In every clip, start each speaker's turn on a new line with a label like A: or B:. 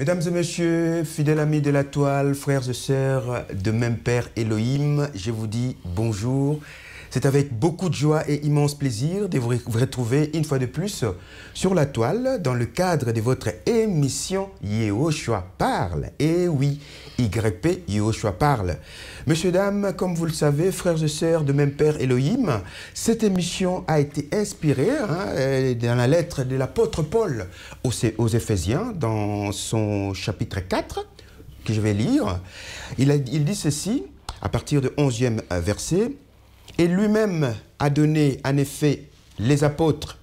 A: Mesdames et messieurs, fidèles amis de la toile, frères et sœurs de même Père Elohim, je vous dis bonjour. C'est avec beaucoup de joie et immense plaisir de vous retrouver une fois de plus sur la toile dans le cadre de votre émission Yehoshua parle. Et oui, YP, Yehoshua parle. Messieurs, dames, comme vous le savez, frères et sœurs de même Père Elohim, cette émission a été inspirée dans la lettre de l'apôtre Paul aux Éphésiens, dans son chapitre 4, que je vais lire. Il dit ceci, à partir du 11e verset. Et lui-même a donné en effet les apôtres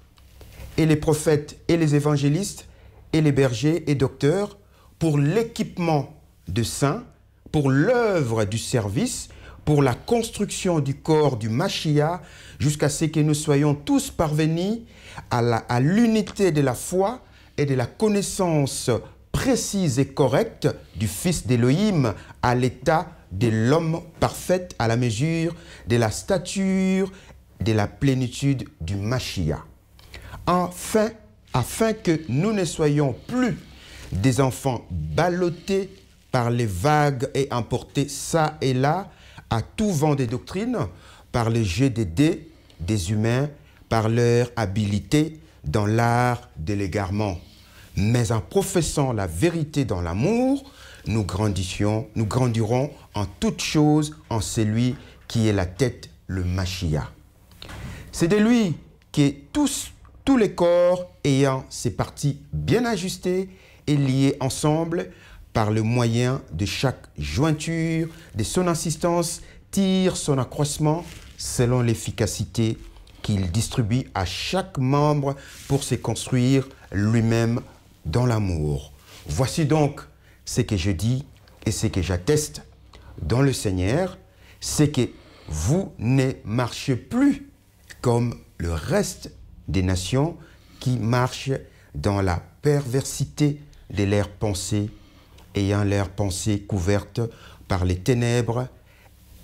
A: et les prophètes et les évangélistes et les bergers et docteurs pour l'équipement de saints, pour l'œuvre du service, pour la construction du corps du Mashiach, jusqu'à ce que nous soyons tous parvenus à l'unité de la foi et de la connaissance précise et correcte du Fils d'Élohim, à l'état de l'homme parfait, à la mesure de la stature de la plénitude du Mashiach. Afin que nous ne soyons plus des enfants ballottés par les vagues et emportés ça et là à tout vent des doctrines, par le jeu des dés des humains, par leur habileté dans l'art de l'égarement. Mais en professant la vérité dans l'amour, nous grandirons en toutes choses en celui qui est la tête, le Mashiach. C'est de lui que tous les corps ayant ses parties bien ajustées et liées ensemble par le moyen de chaque jointure, de son assistance, tire son accroissement selon l'efficacité qu'il distribue à chaque membre pour se construire lui-même dans l'amour. Voici donc ce que je dis et ce que j'atteste dans le Seigneur, c'est que vous ne marchez plus comme le reste des nations qui marchent dans la perversité de leurs pensées, ayant leurs pensées couvertes par les ténèbres,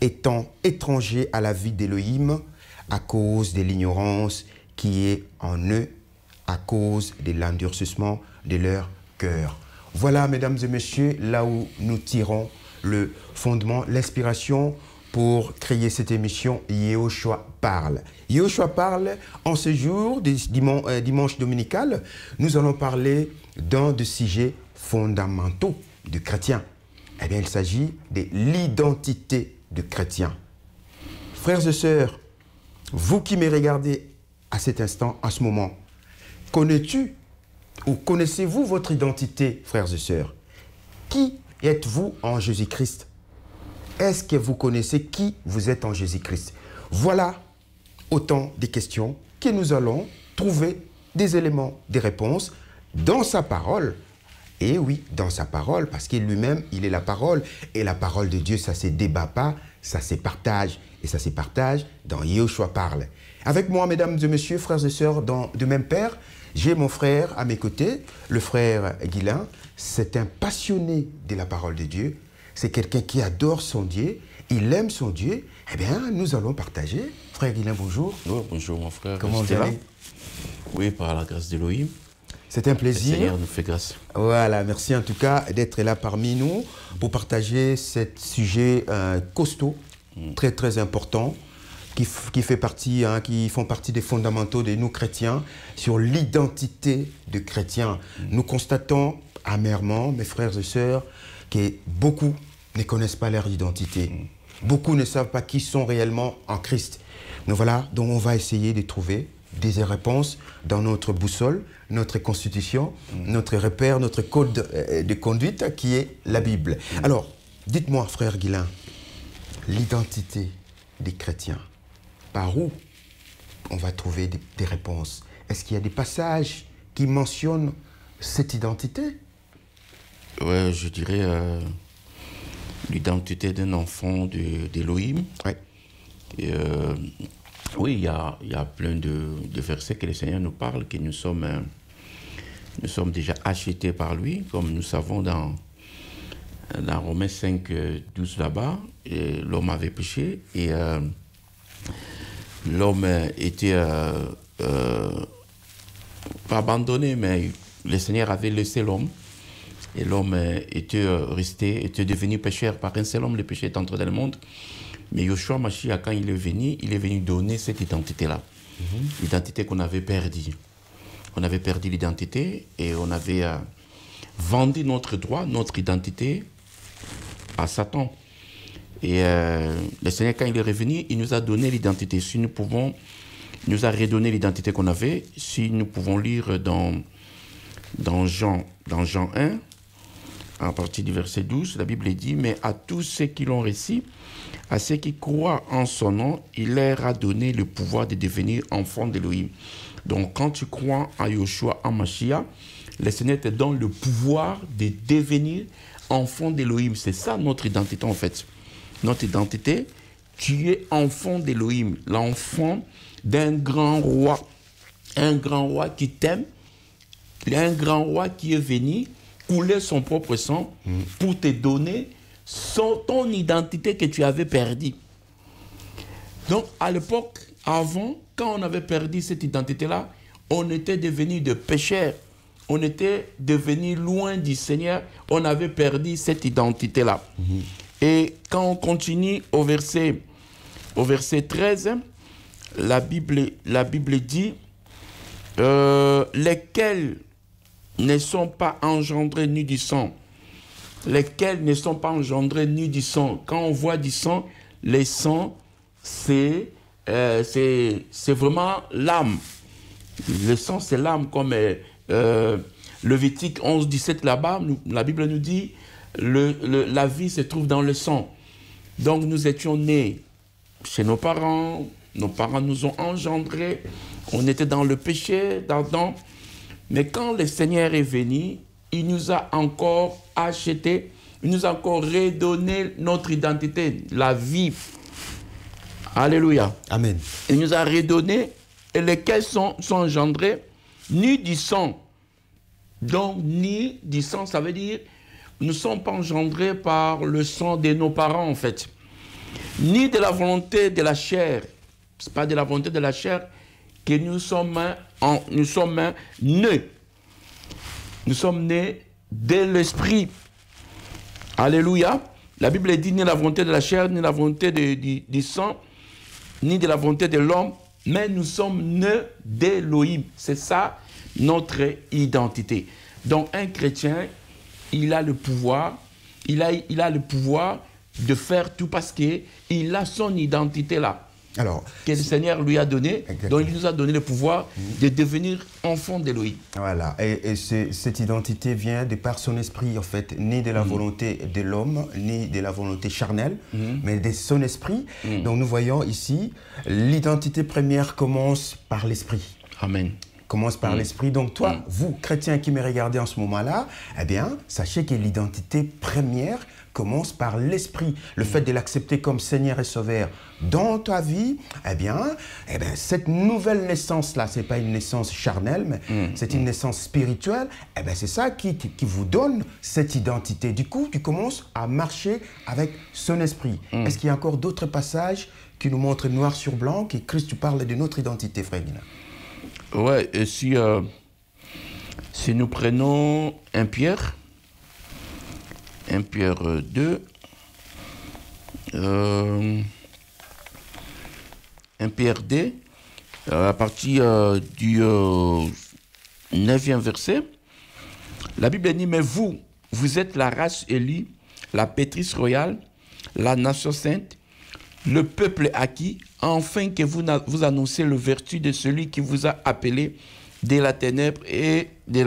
A: étant étrangers à la vie d'Élohim à cause de l'ignorance qui est en eux, à cause de l'endurcissement de leur cœur. Voilà, mesdames et messieurs, là où nous tirons le fondement, l'inspiration pour créer cette émission Yehoshua parle. Yehoshua parle, en ce jour, dimanche dominical, nous allons parler d'un des sujets fondamentaux du chrétien. Eh bien, il s'agit de l'identité du chrétien. Frères et sœurs, vous qui me regardez à cet instant, à ce moment, connais-tu ou connaissez-vous votre identité, frères et sœurs? Qui êtes-vous en Jésus-Christ? Est-ce que vous connaissez qui vous êtes en Jésus-Christ? Voilà autant de questions que nous allons trouver des éléments, des réponses dans sa parole. Et oui, dans sa parole, parce qu'il lui-même, il est la parole. Et la parole de Dieu, ça ne se débat pas, ça se partage. Et ça se partage dans Yehoshua parle. Avec moi, mesdames et messieurs, frères et sœurs de même Père, j'ai mon frère à mes côtés, le frère Guilain. C'est un passionné de la parole de Dieu. C'est quelqu'un qui adore son Dieu. Il aime son Dieu. Eh bien, nous allons partager. Frère Guilain, bonjour.
B: Oh, bonjour, mon frère.
A: Comment vous allez?
B: Oui, par la grâce d'Élohim.
A: C'est un plaisir.
B: Le Seigneur nous fait grâce.
A: Voilà, merci en tout cas d'être là parmi nous pour partager ce sujet costaud, très très important, qui fait partie, qui font partie des fondamentaux de nous chrétiens, sur l'identité de chrétiens. Nous constatons amèrement, mes frères et sœurs, que beaucoup ne connaissent pas leur identité. Beaucoup ne savent pas qui sont réellement en Christ. Donc voilà, donc on va essayer de trouver des réponses dans notre boussole, notre constitution, notre repère, notre code de conduite qui est la Bible. Alors, dites-moi, frère Guilain, l'identité des chrétiens, par où on va trouver des réponses? Est-ce qu'il y a des passages qui mentionnent cette identité?
B: Ouais, je dirais l'identité d'un enfant d'Élohim.
A: Ouais.
B: Oui, il y a plein de versets que le Seigneur nous parle, que nous sommes déjà achetés par lui, comme nous savons dans Romains 5, 12 là-bas. L'homme avait péché et l'homme était pas abandonné, mais le Seigneur avait laissé l'homme Et l'homme était devenu pécheur. Par un seul homme, le péché est entré dans le monde. Mais Yoshua Mashiach, quand il est venu donner cette identité-là. L'identité qu'on avait perdue. On avait perdu l'identité et on avait vendu notre droit, notre identité à Satan. Et le Seigneur, quand il est revenu, il nous a donné l'identité. Si nous pouvons, il nous a redonné l'identité qu'on avait. Si nous pouvons lire dans Jean 1, à partir du verset 12, la Bible dit « Mais à tous ceux qui l'ont reçu, à ceux qui croient en son nom, il leur a donné le pouvoir de devenir enfants d'Élohim. » Donc, quand tu crois en Yoshua, en Mashiach, le Seigneur te donne le pouvoir de devenir enfant d'Élohim. C'est ça notre identité, en fait. Notre identité, tu es enfant d'Élohim, l'enfant d'un grand roi. Un grand roi qui t'aime, un grand roi qui est venu couler son propre sang pour te donner ton identité que tu avais perdue. Donc, à l'époque, avant, quand on avait perdu cette identité-là, on était devenu des pécheurs. On était devenu loin du Seigneur. On avait perdu cette identité-là. Et quand on continue au verset 13, la Bible dit lesquels ne sont pas engendrés ni du sang. Lesquels ne sont pas engendrés ni du sang. Quand on voit du sang, les sangs, c'est vraiment l'âme. Le sang, c'est l'âme, comme Lévitique 11, 17 là-bas, la Bible nous dit la vie se trouve dans le sang. Donc nous étions nés chez nos parents nous ont engendrés, on était dans le péché, d'Adam. Mais quand le Seigneur est venu, il nous a encore acheté, il nous a encore redonné notre identité, la vie. Alléluia. Amen. Il nous a redonné, et lesquels sont engendrés, ni du sang. Donc, ni du sang, ça veut dire, nous ne sommes pas engendrés par le sang de nos parents, en fait. Ni de la volonté de la chair. Ce n'est pas de la volonté de la chair que nous sommes nés. Nous sommes nés de l'esprit. Alléluia. La Bible dit ni la volonté de la chair, ni la volonté du sang, ni de la volonté de l'homme, mais nous sommes nés d'Élohim. C'est ça notre identité. Donc un chrétien, il a le pouvoir, il a le pouvoir de faire tout parce qu'il a son identité là. Alors, que le Seigneur lui a donné, exactement. Donc il nous a donné le pouvoir de devenir enfant d'Élohim.
A: Voilà, et cette identité vient de par son esprit, en fait, ni de la volonté de l'homme, ni de la volonté charnelle, mais de son esprit. Donc nous voyons ici, l'identité première commence par l'esprit.
B: Amen.
A: Commence par l'esprit. Donc toi, vous, chrétiens qui me regardez en ce moment-là, eh bien, sachez que l'identité première commence par l'esprit. Le fait de l'accepter comme Seigneur et Sauveur dans ta vie, eh bien cette nouvelle naissance-là, ce n'est pas une naissance charnelle, mais c'est une naissance spirituelle. Eh bien, c'est ça qui vous donne cette identité. Du coup, tu commences à marcher avec son esprit. Est-ce qu'il y a encore d'autres passages qui nous montrent noir sur blanc que Christ tu parles de notre identité, frère Guina?
B: Ouais, et si nous prenons 1 Pierre 2, 1 Pierre 2, à partir du 9e verset, la Bible dit, mais vous êtes la race élue, la pétrisse royale, la nation sainte, le peuple acquis, afin que vous annoncez le vertu de celui qui vous a appelé de la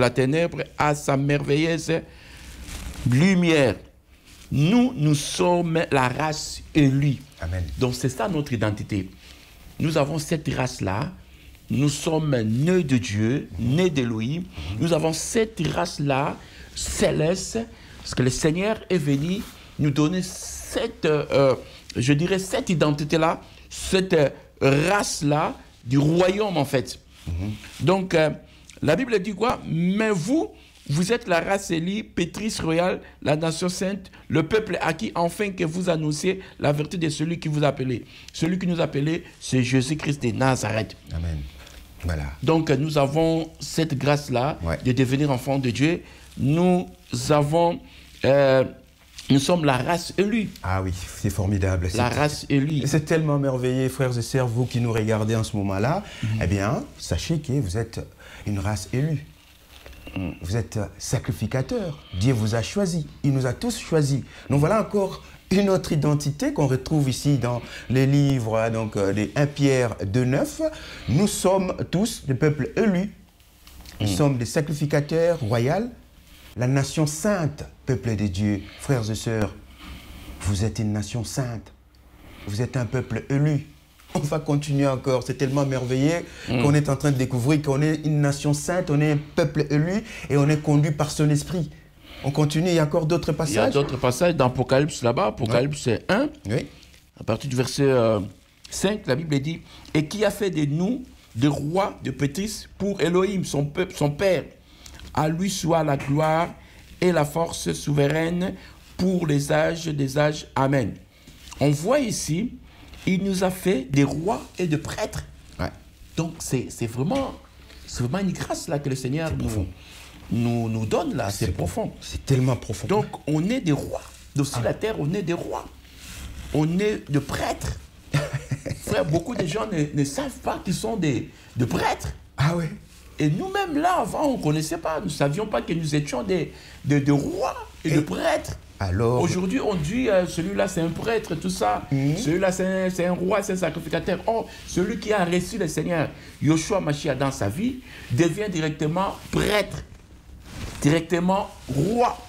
B: ténèbre à sa merveilleuse lumière. Nous sommes la race élue. Amen. Donc c'est ça notre identité. Nous avons cette race-là. Nous sommes nés de Dieu, nés d'Élohim. Nous avons cette race-là céleste, parce que le Seigneur est venu nous donner cette identité-là, cette race-là du royaume, en fait. Donc, la Bible dit quoi? Mais vous êtes la race élue, pétrisse royale, la nation sainte, le peuple acquis, afin que vous annonciez la vertu de celui qui vous a appelé. Celui qui nous a appelé, c'est Jésus-Christ de Nazareth. Amen.
A: Voilà.
B: Donc, nous avons cette grâce-là de devenir enfants de Dieu. Nous sommes la race élue.
A: Ah oui, c'est formidable.
B: La race élue.
A: C'est tellement merveilleux, frères et sœurs, vous qui nous regardez en ce moment-là. Eh bien, sachez que vous êtes une race élue. Vous êtes sacrificateur. Dieu vous a choisi. Il nous a tous choisis. Donc voilà encore une autre identité qu'on retrouve ici dans les livres de 1 Pierre 2,9. Nous sommes tous des peuples élus. Nous sommes des sacrificateurs royaux. La nation sainte, peuple de Dieu. Frères et sœurs, vous êtes une nation sainte. Vous êtes un peuple élu. On va continuer encore. C'est tellement merveilleux qu'on est en train de découvrir qu'on est une nation sainte, on est un peuple élu et on est conduit par son esprit. On continue, il y a encore d'autres passages. Il y a
B: d'autres passages dans Apocalypse là-bas, Apocalypse 1, à partir du verset 5, la Bible dit « Et qui a fait de nous des rois de pétris pour Elohim, son peuple, son Père. À lui soit la gloire et la force souveraine pour les âges des âges. Amen. » On voit ici, il nous a fait des rois et de prêtres.
A: Ouais.
B: Donc c'est vraiment une grâce là que le Seigneur nous donne là, c'est profond.
A: C'est tellement profond.
B: Donc on est des rois. Sur la terre, on est des rois. On est de prêtres. Frère, beaucoup de gens ne savent pas qu'ils sont de prêtres.
A: Ah oui.
B: Et nous-mêmes là, avant, on ne connaissait pas. Nous ne savions pas que nous étions des rois et de prêtres.
A: Alors,
B: aujourd'hui, on dit celui-là c'est un prêtre, tout ça. Celui-là c'est un roi, c'est un sacrificateur. Oh, celui qui a reçu le Seigneur, Yoshua Mashiach, dans sa vie, devient directement prêtre, directement roi.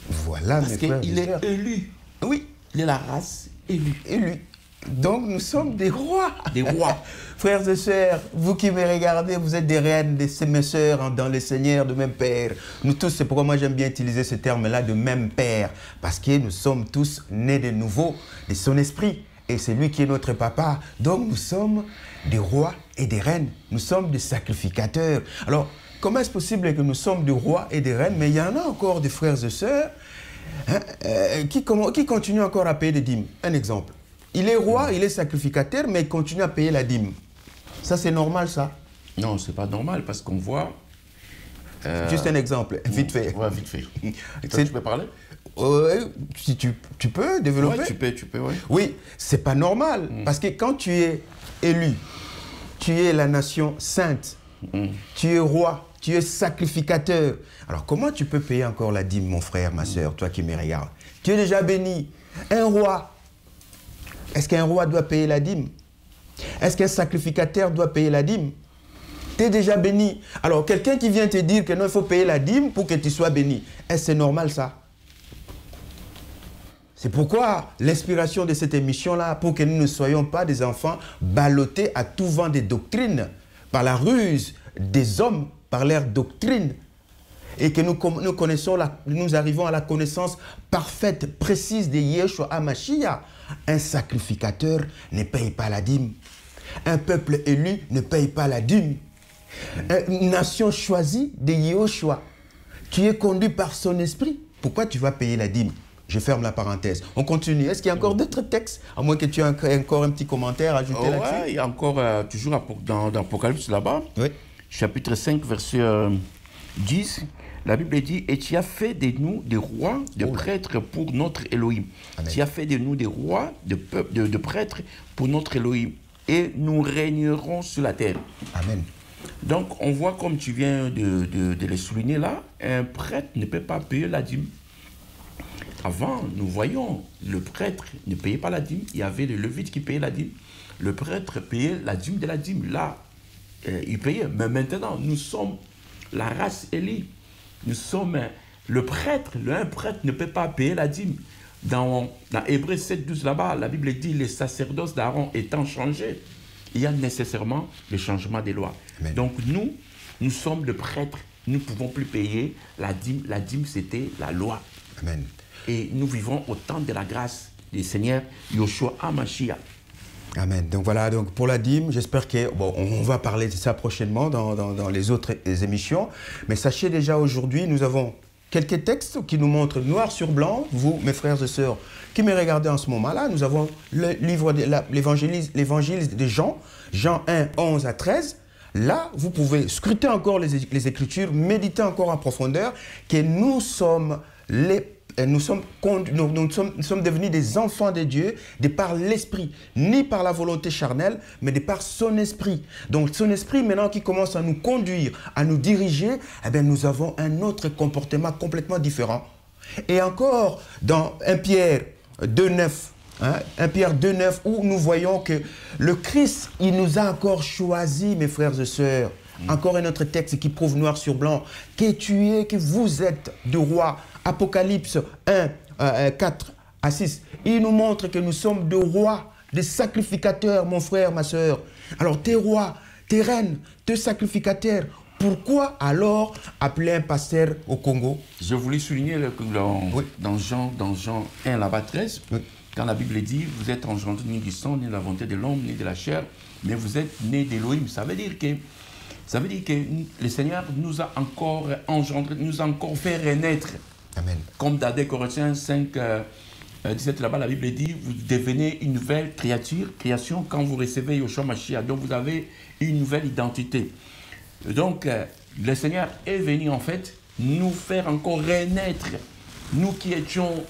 A: Voilà,
B: parce qu'il est élu.
A: Oui.
B: Il est la race élue.
A: Élu. Donc nous sommes des rois.
B: Des rois.
A: Frères et sœurs, vous qui me regardez, vous êtes des reines, mes sœurs dans le Seigneur, de même Père. Nous tous, c'est pourquoi moi j'aime bien utiliser ce terme-là, de même Père. Parce que nous sommes tous nés de nouveau de son esprit. Et c'est lui qui est notre papa. Donc nous sommes des rois et des reines. Nous sommes des sacrificateurs. Alors, comment est-ce possible que nous sommes des rois et des reines, mais il y en a encore des frères et sœurs qui continuent encore à payer des dîmes. Un exemple. Il est roi, il est sacrificateur, mais il continue à payer la dîme. Ça, c'est normal, ça?
B: Non, c'est pas normal, parce qu'on voit...
A: Juste un exemple, vite fait.
B: Ouais, vite fait. Toi, tu peux parler?
A: Si tu peux développer?
B: Ouais, tu peux, ouais.
A: Oui, c'est pas normal, parce que quand tu es élu, tu es la nation sainte, tu es roi, tu es sacrificateur. Alors, comment tu peux payer encore la dîme, mon frère, ma soeur, toi qui me regardes? Tu es déjà béni. Un roi, est-ce qu'un roi doit payer la dîme? Est-ce qu'un sacrificateur doit payer la dîme? Tu es déjà béni. Alors, quelqu'un qui vient te dire que non, il faut payer la dîme pour que tu sois béni. Est-ce que c'est normal, ça? C'est pourquoi l'inspiration de cette émission-là, pour que nous ne soyons pas des enfants ballottés à tout vent des doctrines, par la ruse des hommes, par leur doctrine, et que nous arrivons à la connaissance parfaite, précise de Yeshua HaMashiach. Un sacrificateur ne paye pas la dîme. Un peuple élu ne paye pas la dîme. Une nation choisie de Yeshua, qui est conduit par son esprit. Pourquoi tu vas payer la dîme? Je ferme la parenthèse. On continue. Est-ce qu'il y a encore d'autres textes? À moins que tu aies encore un petit commentaire à ajouter là-dessus.
B: Oui, il y a encore, toujours dans Apocalypse là-bas, chapitre 5, verset 10, la Bible dit « Et tu as fait de nous des rois, de prêtres pour notre Elohim. » Tu as fait de nous des rois, de prêtres pour notre Elohim. Et nous régnerons sur la terre.
A: Amen.
B: Donc, on voit, comme tu viens de le souligner là, un prêtre ne peut pas payer la dîme. Avant, nous voyons, le prêtre ne payait pas la dîme. Il y avait le Lévite qui payait la dîme. Le prêtre payait la dîme de la dîme. Là, il payait. Mais maintenant, nous sommes la race élue. Nous sommes le prêtre. Un prêtre ne peut pas payer la dîme. Dans Hébreux 7, 12, là-bas, la Bible dit, les sacerdoces d'Aaron étant changés, il y a nécessairement le changement des lois. Amen. Donc nous sommes le prêtre. Nous ne pouvons plus payer la dîme. La dîme, c'était la loi.
A: Amen.
B: Et nous vivons au temps de la grâce du Seigneur Yoshua HaMashiach.
A: Amen. Donc voilà, donc pour la dîme, j'espère que on va parler de ça prochainement dans les autres émissions. Mais sachez déjà aujourd'hui, nous avons quelques textes qui nous montrent noir sur blanc, vous, mes frères et sœurs, qui me regardez en ce moment-là. Nous avons le livre de l'évangile de Jean, Jean 1, 11 à 13. Là, vous pouvez scruter encore les Écritures, méditer encore en profondeur, que nous sommes devenus des enfants de Dieu de par l'Esprit, ni par la volonté charnelle, mais de par son Esprit. Donc son Esprit, maintenant qui commence à nous conduire, à nous diriger, eh bien, nous avons un autre comportement complètement différent. Et encore, dans 1 Pierre 2,9, 1 Pierre 2,9, où nous voyons que le Christ, il nous a encore choisis, mes frères et sœurs. Encore un autre texte qui prouve noir sur blanc que vous êtes de roi. Apocalypse 1, 4 à 6. Il nous montre que nous sommes de rois, des sacrificateurs, mon frère, ma sœur. Alors, tes rois, tes reines, tes sacrificateurs, pourquoi alors appeler un pasteur au Congo?
B: Je voulais souligner dans Jean 1, là-bas 13, quand la Bible dit, vous êtes engendrés ni du sang, ni de la volonté de l'homme, ni de la chair, mais vous êtes nés d'Élohim. Ça veut dire que le Seigneur nous a encore engendrés, nous a encore fait renaître.
A: Amen.
B: Comme dans 2 Corinthiens 5, 17, là-bas, la Bible dit, vous devenez une nouvelle création quand vous recevez Yoshua Mashiach. Donc, vous avez une nouvelle identité. Donc, le Seigneur est venu, en fait, nous faire encore renaître. Nous qui étions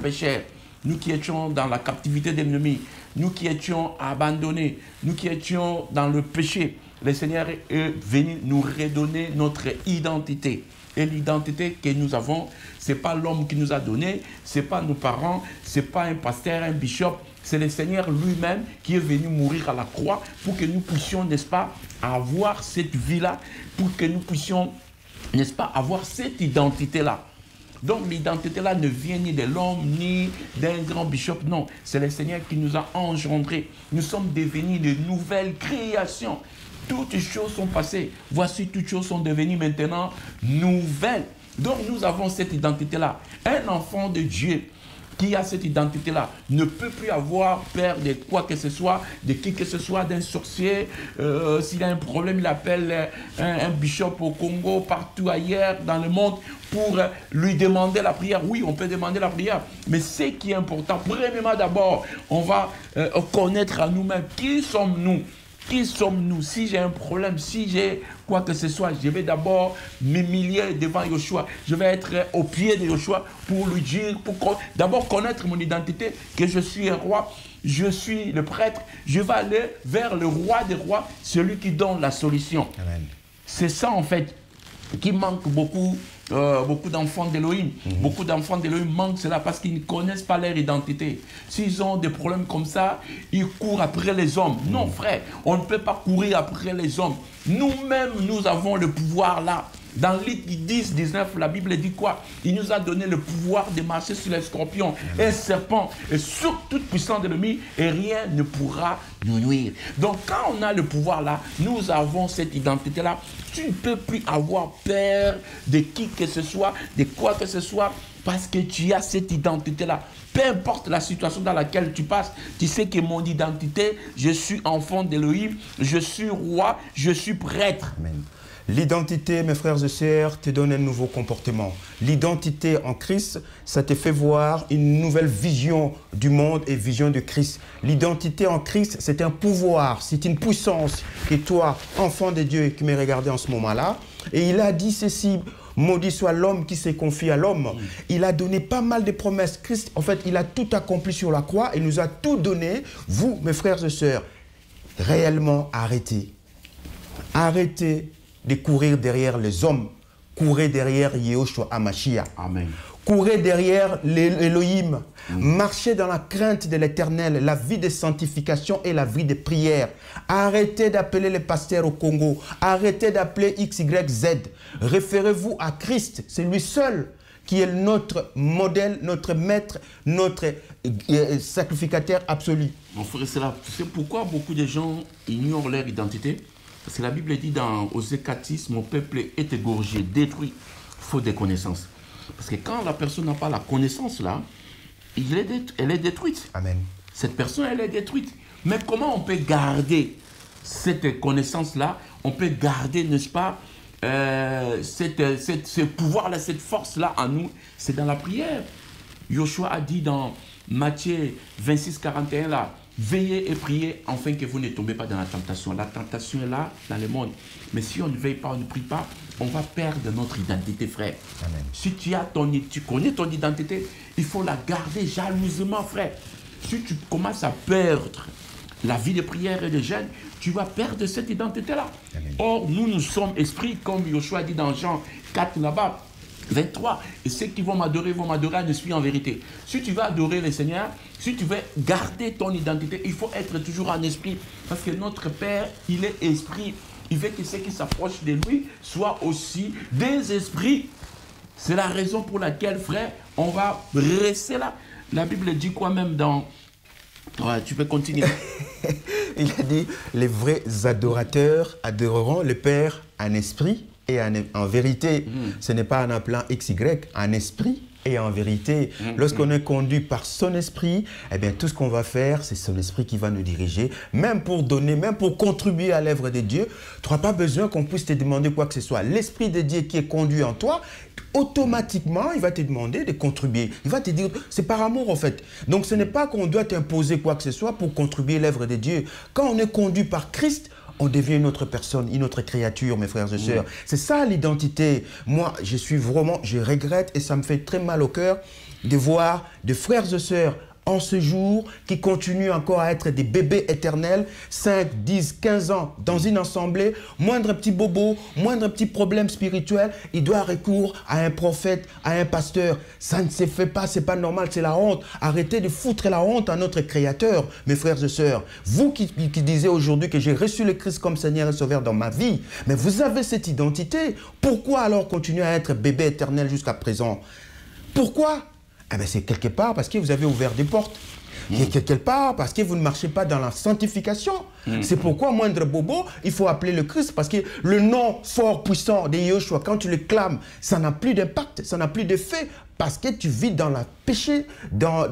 B: pécheurs, nous qui étions dans la captivité de l'ennemi, nous qui étions abandonnés, nous qui étions dans le péché, le Seigneur est venu nous redonner notre identité. Et l'identité que nous avons, ce n'est pas l'homme qui nous a donné, ce n'est pas nos parents, ce n'est pas un pasteur, un bishop, c'est le Seigneur lui-même qui est venu mourir à la croix pour que nous puissions, n'est-ce pas, avoir cette vie-là, pour que nous puissions, n'est-ce pas, avoir cette identité-là. Donc l'identité-là ne vient ni de l'homme, ni d'un grand bishop, non. C'est le Seigneur qui nous a engendrés. Nous sommes devenus de nouvelles créations. Toutes choses sont passées. Voici, toutes choses sont devenues maintenant nouvelles. Donc nous avons cette identité-là. Un enfant de Dieu qui a cette identité-là ne peut plus avoir peur de quoi que ce soit, de qui que ce soit, d'un sorcier. S'il a un problème, il appelle un bishop au Congo, partout ailleurs dans le monde, pour lui demander la prière. Oui, on peut demander la prière, mais ce qui est important, premièrement d'abord, on va connaître à nous-mêmes qui sommes-nous. Qui sommes-nous? Si j'ai un problème, si j'ai quoi que ce soit, je vais d'abord m'humilier devant Yoshua. Je vais être au pied de Yoshua pour lui dire, pour d'abord connaître mon identité, que je suis un roi, je suis le prêtre. Je vais aller vers le roi des rois, celui qui donne la solution. C'est ça en fait qui manque beaucoup. Beaucoup d'enfants d'Élohim. Beaucoup d'enfants d'Élohim manquent cela parce qu'ils ne connaissent pas leur identité. S'ils ont des problèmes comme ça, ils courent après les hommes. Non, frère, on ne peut pas courir après les hommes. Nous-mêmes, nous avons le pouvoir là. Dans Luc 10, 19, la Bible dit quoi? Il nous a donné le pouvoir de marcher sur les scorpions et les serpents et sur toute puissance de l'ennemi et rien ne pourra nous nuire. Donc quand on a le pouvoir là, nous avons cette identité là. Tu ne peux plus avoir peur de qui que ce soit, de quoi que ce soit, parce que tu as cette identité-là. Peu importe la situation dans laquelle tu passes, tu sais que mon identité, je suis enfant d'Élohim, je suis roi, je suis prêtre.
A: Amen. L'identité, mes frères et sœurs, te donne un nouveau comportement. L'identité en Christ, ça te fait voir une nouvelle vision du monde et vision de Christ. L'identité en Christ, c'est un pouvoir, c'est une puissance que toi, enfant de Dieu, qui m'est regardé en ce moment-là, et il a dit ceci, maudit soit l'homme qui se confie à l'homme. Il a donné pas mal de promesses. Christ, en fait, il a tout accompli sur la croix, il nous a tout donné. Vous, mes frères et sœurs, réellement arrêtez. Arrêtez de courir derrière les hommes, courez derrière Yehoshua HaMashiach.
B: Amen.
A: Courez derrière l'Élohim. Marchez dans la crainte de l'Éternel, la vie de sanctification et la vie de prière. Arrêtez d'appeler les pasteurs au Congo. Arrêtez d'appeler X, Y, Z. Référez-vous à Christ. C'est lui seul qui est notre modèle, notre maître, notre sacrificateur absolu.
B: Mon frère, c'est pourquoi beaucoup de gens ignorent leur identité. Parce que la Bible dit dans Osée 4:6, mon peuple est égorgé, détruit, faute de connaissances. Parce que quand la personne n'a pas la connaissance là, elle est détruite.
A: Amen.
B: Cette personne, elle est détruite. Mais comment on peut garder cette connaissance-là? On peut garder, n'est-ce pas, ce pouvoir-là, cette force-là en nous. C'est dans la prière. Yoshua a dit dans Matthieu 26, 41 là, veillez et priez afin que vous ne tombez pas dans la tentation. La tentation est là, dans le monde. Mais si on ne veille pas, on ne prie pas, on va perdre notre identité, frère.
A: Amen.
B: Si tu connais ton identité, il faut la garder jalousement, frère. Si tu commences à perdre la vie de prière et de jeûne, tu vas perdre cette identité-là. Or, nous sommes esprits, comme Yoshua dit dans Jean 4 là-bas, 23. Et ceux qui vont m'adorer en esprit en vérité. Si tu veux adorer le Seigneur, si tu veux garder ton identité, il faut être toujours en esprit. Parce que notre Père, il est esprit. Il veut que ceux qui s'approchent de lui soient aussi des esprits. C'est la raison pour laquelle, frère, on va rester là. La Bible dit quoi même dans... Ouais, tu peux continuer.
A: Il a dit, les vrais adorateurs adoreront le Père en esprit et en vérité. Ce n'est pas en appelant XY, en esprit et en vérité. Lorsqu'on est conduit par son esprit, eh bien, tout ce qu'on va faire, c'est son esprit qui va nous diriger, même pour donner, même pour contribuer à l'œuvre de Dieu. Tu n'auras pas besoin qu'on puisse te demander quoi que ce soit. L'esprit de Dieu qui est conduit en toi, automatiquement, il va te demander de contribuer. Il va te dire, c'est par amour en fait. Donc ce n'est pas qu'on doit t'imposer quoi que ce soit pour contribuer à l'œuvre de Dieu. Quand on est conduit par Christ, on devient une autre personne, une autre créature, mes frères et sœurs. C'est ça l'identité. Moi, je regrette et ça me fait très mal au cœur de voir des frères et sœurs en ce jour qui continuent encore à être des bébés éternels, 5, 10, 15 ans dans une assemblée, moindre petit bobo, moindre petit problème spirituel, il doit recourir à un prophète, à un pasteur. Ça ne se fait pas, c'est pas normal, c'est la honte. Arrêtez de foutre la honte à notre Créateur, mes frères et sœurs. Vous qui disiez aujourd'hui que j'ai reçu le Christ comme Seigneur et Sauveur dans ma vie, mais vous avez cette identité. Pourquoi alors continuer à être bébé éternel jusqu'à présent? Pourquoi? Eh bien, c'est quelque part parce que vous avez ouvert des portes. Quelque part parce que vous ne marchez pas dans la sanctification. C'est pourquoi, moindre bobo, il faut appeler le Christ. Parce que le nom fort, puissant de Yoshua, quand tu le clames, ça n'a plus d'impact, ça n'a plus d'effet. Parce que tu vis dans le péché, dans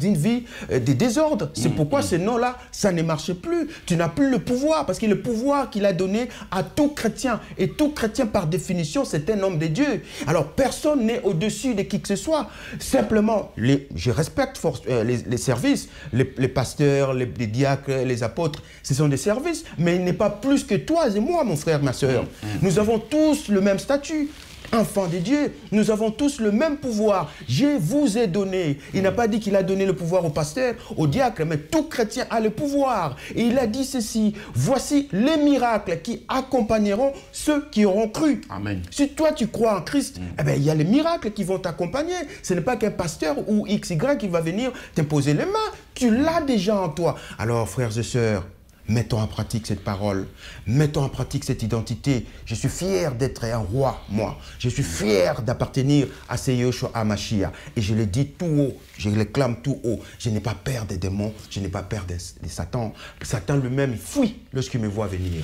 A: une vie de désordre. C'est pourquoi ce nom-là, ça ne marche plus. Tu n'as plus le pouvoir, parce que le pouvoir qu'il a donné à tout chrétien, et tout chrétien par définition, c'est un homme de Dieu. Alors personne n'est au-dessus de qui que ce soit. Simplement, je respecte les services, les pasteurs, les diacres, les apôtres, ce sont des services, mais il n'est pas plus que toi et moi, mon frère, ma soeur. Nous avons tous le même statut. Enfants de Dieu, nous avons tous le même pouvoir. Je vous ai donné. Il n'a pas dit qu'il a donné le pouvoir au pasteur, au diacre, mais tout chrétien a le pouvoir. Et il a dit ceci, voici les miracles qui accompagneront ceux qui auront cru.
B: Amen.
A: Si toi tu crois en Christ, eh bien, il y a les miracles qui vont t'accompagner. Ce n'est pas qu'un pasteur ou XY qui va venir t'imposer les mains. Tu l'as déjà en toi. Alors, frères et sœurs, mettons en pratique cette parole, mettons en pratique cette identité. Je suis fier d'être un roi, moi. Je suis fier d'appartenir à ce Yoshua HaMashiach. Et je le dis tout haut, je le clame tout haut. Je n'ai pas peur des démons, je n'ai pas peur de Satan. Satan lui-même, il fuit lorsqu'il me voit venir.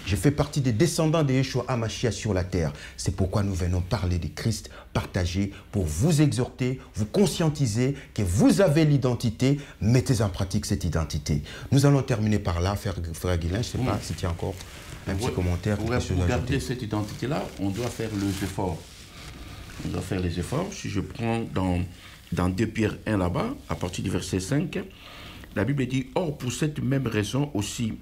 A: Je fais partie des descendants de Yoshua HaMashiach sur la terre. C'est pourquoi nous venons parler de Christ, partager, pour vous exhorter, vous conscientiser que vous avez l'identité, mettez en pratique cette identité. Nous allons terminer par là, frère Guilain, je ne sais pas si tu as encore un petit commentaire.
B: Pour garder cette identité-là, on doit faire les efforts. On doit faire les efforts. Si je prends dans 2 Pierre 1 là-bas, à partir du verset 5, la Bible dit « Or, pour cette même raison aussi,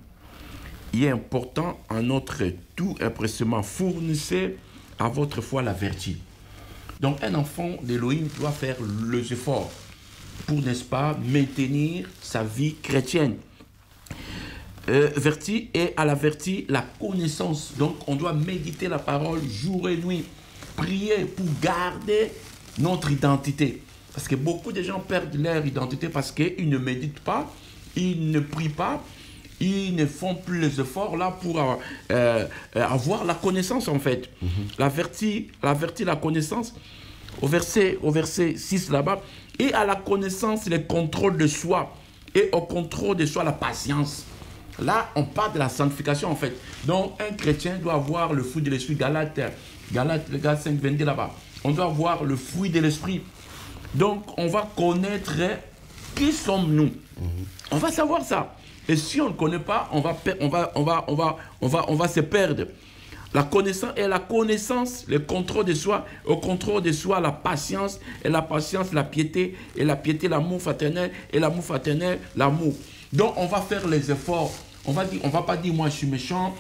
B: il est important en notre tout empressement, fournissez à votre foi la vertu. » Donc un enfant d'Élohim doit faire les efforts pour, n'est-ce pas, maintenir sa vie chrétienne. Vertu, et à la vertu, la connaissance. Donc on doit méditer la parole jour et nuit, prier pour garder notre identité. Parce que beaucoup de gens perdent leur identité parce qu'ils ne méditent pas, ils ne prient pas, ils ne font plus les efforts là pour avoir la connaissance en fait. La vertu, la connaissance, au verset 6 là-bas, et à la connaissance, le contrôle de soi, et au contrôle de soi, la patience. Là, on parle de la sanctification en fait. Donc, un chrétien doit avoir le fruit de l'esprit, Galates 5, 22 là-bas. On doit avoir le fruit de l'esprit. Donc, on va connaître qui sommes-nous. On va savoir ça. Et si on ne le connaît pas, on va se perdre. La connaissance est la connaissance, le contrôle de soi. Au contrôle de soi, la patience, et la patience, la piété, et la piété, l'amour fraternel, et l'amour fraternel, l'amour. Donc, on va faire les efforts. On va pas dire, moi, je suis méchant,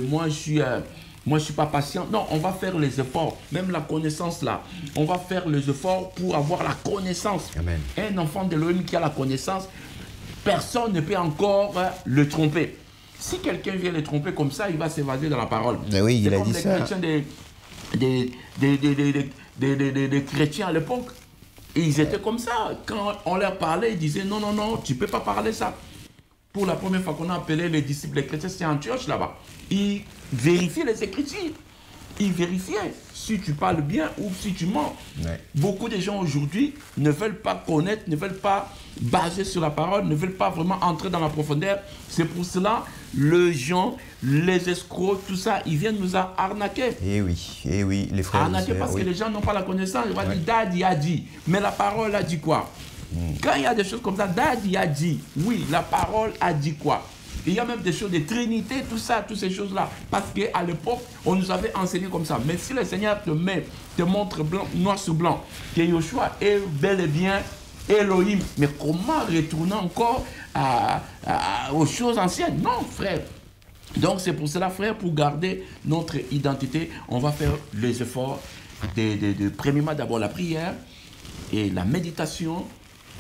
B: moi, je suis pas patient. Non, on va faire les efforts. Même la connaissance, là. On va faire les efforts pour avoir la connaissance.
A: Amen.
B: Un enfant d'Élohim qui a la connaissance, personne ne peut encore le tromper. Si quelqu'un vient le tromper comme ça, il va s'évader dans la parole.
A: Mais oui, il a dit
B: ça. C'est comme les chrétiens des chrétiens à l'époque. Ils étaient comme ça. Quand on leur parlait, ils disaient non, non, non, tu ne peux pas parler ça. Pour la première fois qu'on a appelé les disciples, les chrétiens, c'était Antioche là-bas. Ils vérifiaient les Écritures. Ils vérifiaient si tu parles bien ou si tu mens. Ouais. Beaucoup de gens aujourd'hui ne veulent pas connaître, ne veulent pas baser sur la parole, ne veulent pas vraiment entrer dans la profondeur. C'est pour cela, les gens, les escrocs, tout ça, ils viennent nous arnaquer.
A: Eh oui, les frères.
B: Arnaquer parce que les gens n'ont pas la connaissance. Ils vont dire, Daddy a dit. Mais la parole a dit quoi? Quand il y a des choses comme ça, Daddy a dit. Oui, la parole a dit quoi? Il y a même des choses de Trinité, tout ça, toutes ces choses-là. Parce qu'à l'époque, on nous avait enseigné comme ça. Mais si le Seigneur te montre blanc, noir sur blanc, que Yoshua est bel et bien Elohim, mais comment retourner encore aux choses anciennes? Non, frère. Donc c'est pour cela, frère, pour garder notre identité, on va faire les efforts premièrement d'abord la prière et la méditation,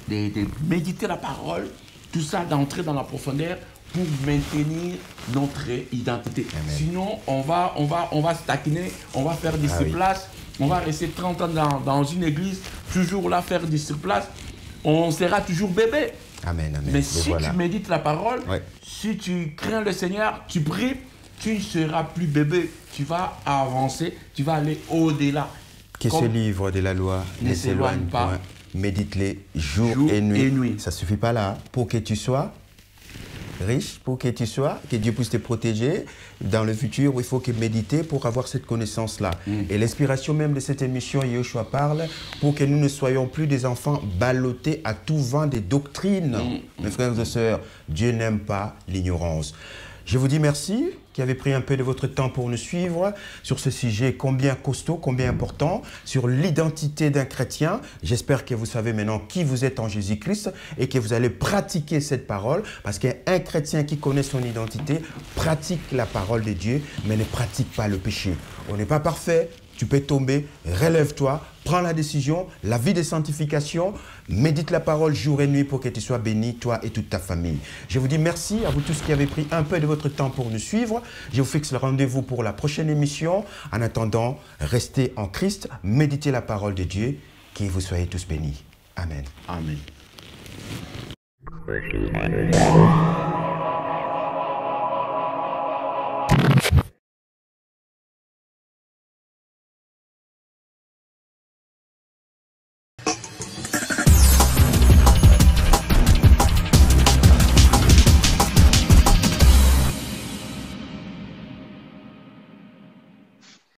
B: de méditer la parole, tout ça, d'entrer dans la profondeur pour maintenir notre identité. Amen. Sinon, on va stagner, on va faire des surplaces, on va rester 30 ans dans une église, toujours là faire des surplaces, on sera toujours bébé.
A: Amen, amen.
B: Mais si tu médites la parole, si tu crains le Seigneur, tu pries, tu ne seras plus bébé. Tu vas avancer, tu vas aller au-delà.
A: Que ce livre de la loi ne s'éloigne pas. Médite-les jour et nuit. Ça ne suffit pas là. Pour que tu sois riche, pour que tu sois, que Dieu puisse te protéger dans le futur, il faut que méditer pour avoir cette connaissance-là. Et l'inspiration même de cette émission, Yoshua parle, pour que nous ne soyons plus des enfants ballottés à tout vent des doctrines. Mes frères et sœurs, Dieu n'aime pas l'ignorance. Je vous dis merci qui avez pris un peu de votre temps pour nous suivre sur ce sujet combien costaud, combien important, sur l'identité d'un chrétien. J'espère que vous savez maintenant qui vous êtes en Jésus-Christ et que vous allez pratiquer cette parole parce qu'un chrétien qui connaît son identité pratique la parole de Dieu mais ne pratique pas le péché. On n'est pas parfait. Tu peux tomber, relève-toi, prends la décision, la vie de sanctification, médite la parole jour et nuit pour que tu sois béni, toi et toute ta famille. Je vous dis merci à vous tous qui avez pris un peu de votre temps pour nous suivre. Je vous fixe le rendez-vous pour la prochaine émission. En attendant, restez en Christ, méditez la parole de Dieu, que vous soyez tous bénis. Amen.
B: Amen.